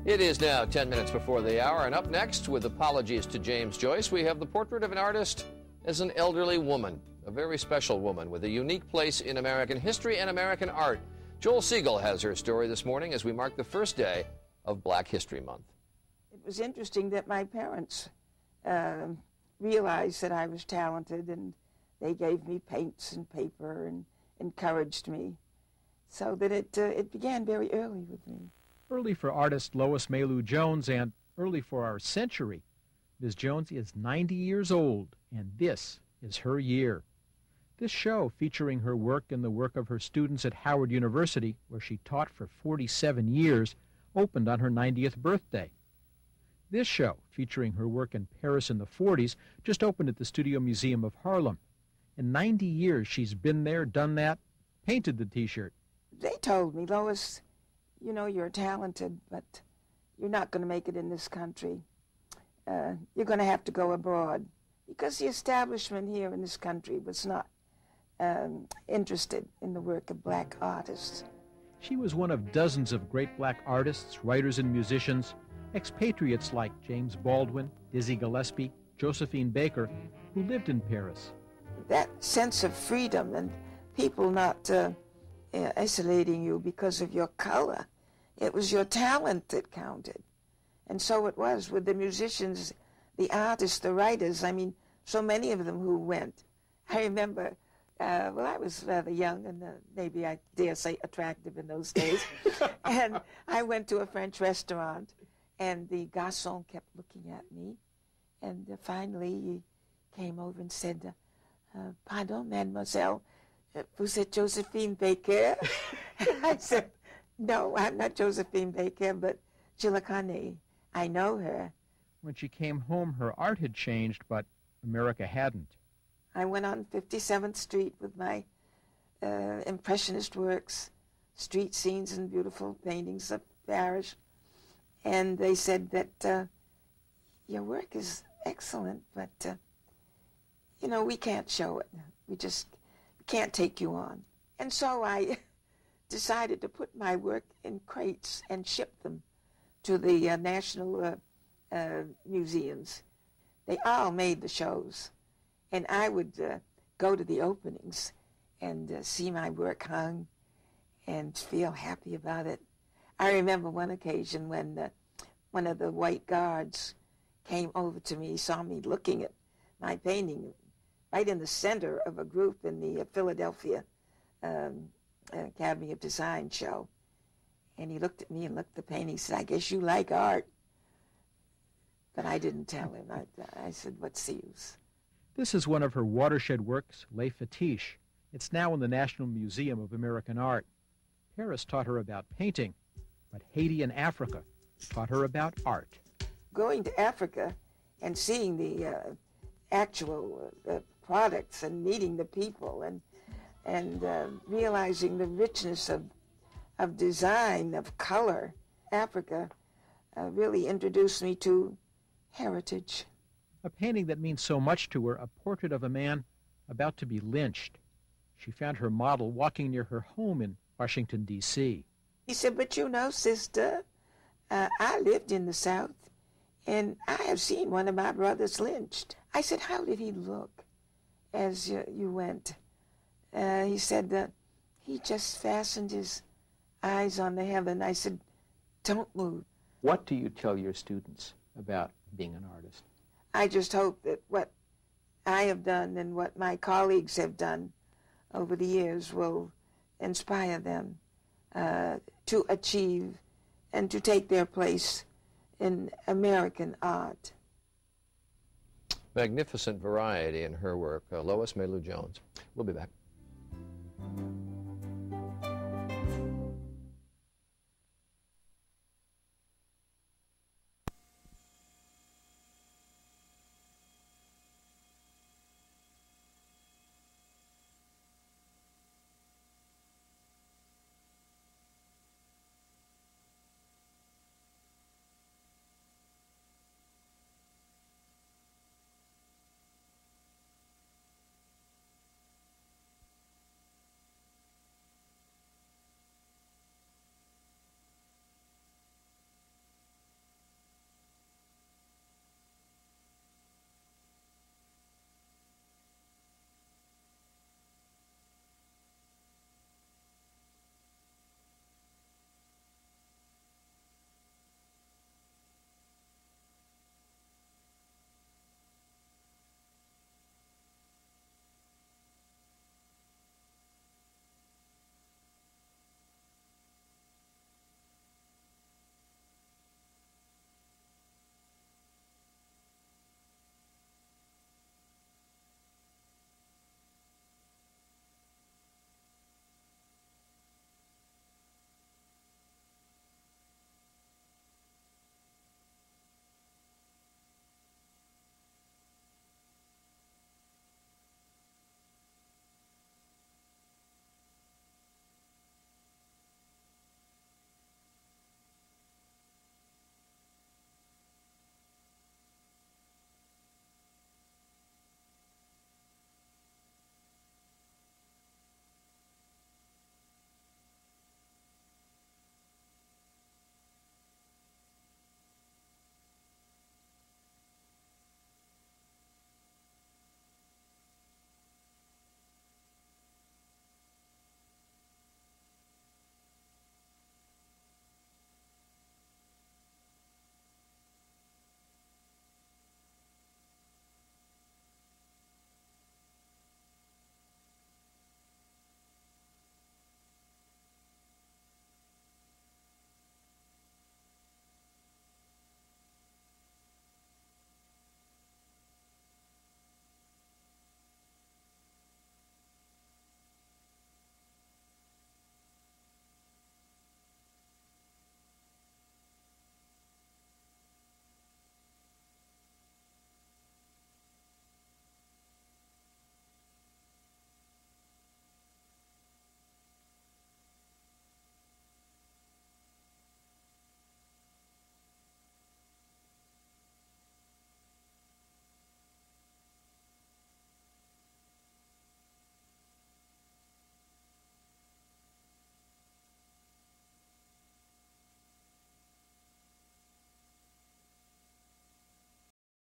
It is now 10 minutes before the hour, and up next, with apologies to James Joyce, we have the portrait of an artist as an elderly woman, a very special woman with a unique place in American history and American art. Joel Siegel has her story this morning as we mark the first day of Black History Month. It was interesting that my parents realized that I was talented, and they gave me paints and paper and encouraged me, so that it began very early with me. Early for artist Lois Mailou Jones, and early for our century. Ms. Jones is 90 years old, and this is her year. This show, featuring her work and the work of her students at Howard University, where she taught for 47 years, opened on her 90th birthday. This show, featuring her work in Paris in the 40s, just opened at the Studio Museum of Harlem. In 90 years, she's been there, done that, painted the T-shirt. They told me, Lois, you know, you're talented, but you're not going to make it in this country. You're going to have to go abroad, because the establishment here in this country was not interested in the work of black artists. She was one of dozens of great black artists, writers, and musicians, expatriates like James Baldwin, Dizzy Gillespie, Josephine Baker, who lived in Paris. That sense of freedom and people not isolating you because of your color. It was your talent that counted. And so it was with the musicians, the artists, the writers. I mean, so many of them who went. I remember, I was rather young and maybe I dare say attractive in those days. And I went to a French restaurant, and the garçon kept looking at me. And finally he came over and said, "Pardon, mademoiselle, vous êtes Josephine Baker?" And I said, "No, I'm not Josephine Baker, but je la connais. I know her." When she came home, her art had changed, but America hadn't. I went on 57th Street with my impressionist works, street scenes and beautiful paintings of Paris. And they said that your work is excellent, but, you know, we can't show it. We just can't take you on. And so I decided to put my work in crates and ship them to the national museums. They all made the shows, and I would go to the openings and see my work hung and feel happy about it. I remember one occasion when one of the white guards came over to me, saw me looking at my painting right in the center of a group in the Philadelphia Academy of Design show. And he looked at me and looked at the painting. He said, "I guess you like art." But I didn't tell him. I said, "What's the use?" This is one of her watershed works, Les Fétiches. It's now in the National Museum of American Art. Paris taught her about painting, but Haiti and Africa taught her about art. Going to Africa and seeing the actual products and meeting the people and realizing the richness of design, of color, Africa really introduced me to heritage. A painting that means so much to her, a portrait of a man about to be lynched. She found her model walking near her home in Washington, D.C. He said, "But you know, sister, I lived in the South, and I have seen one of my brothers lynched." I said, "How did he look as you went?" He said, "He just fastened his eyes on the heaven." I said, "Don't move." What do you tell your students about being an artist? I just hope that what I have done and what my colleagues have done over the years will inspire them to achieve and to take their place in American art. Magnificent variety in her work. Lois Mailou Jones. We'll be back.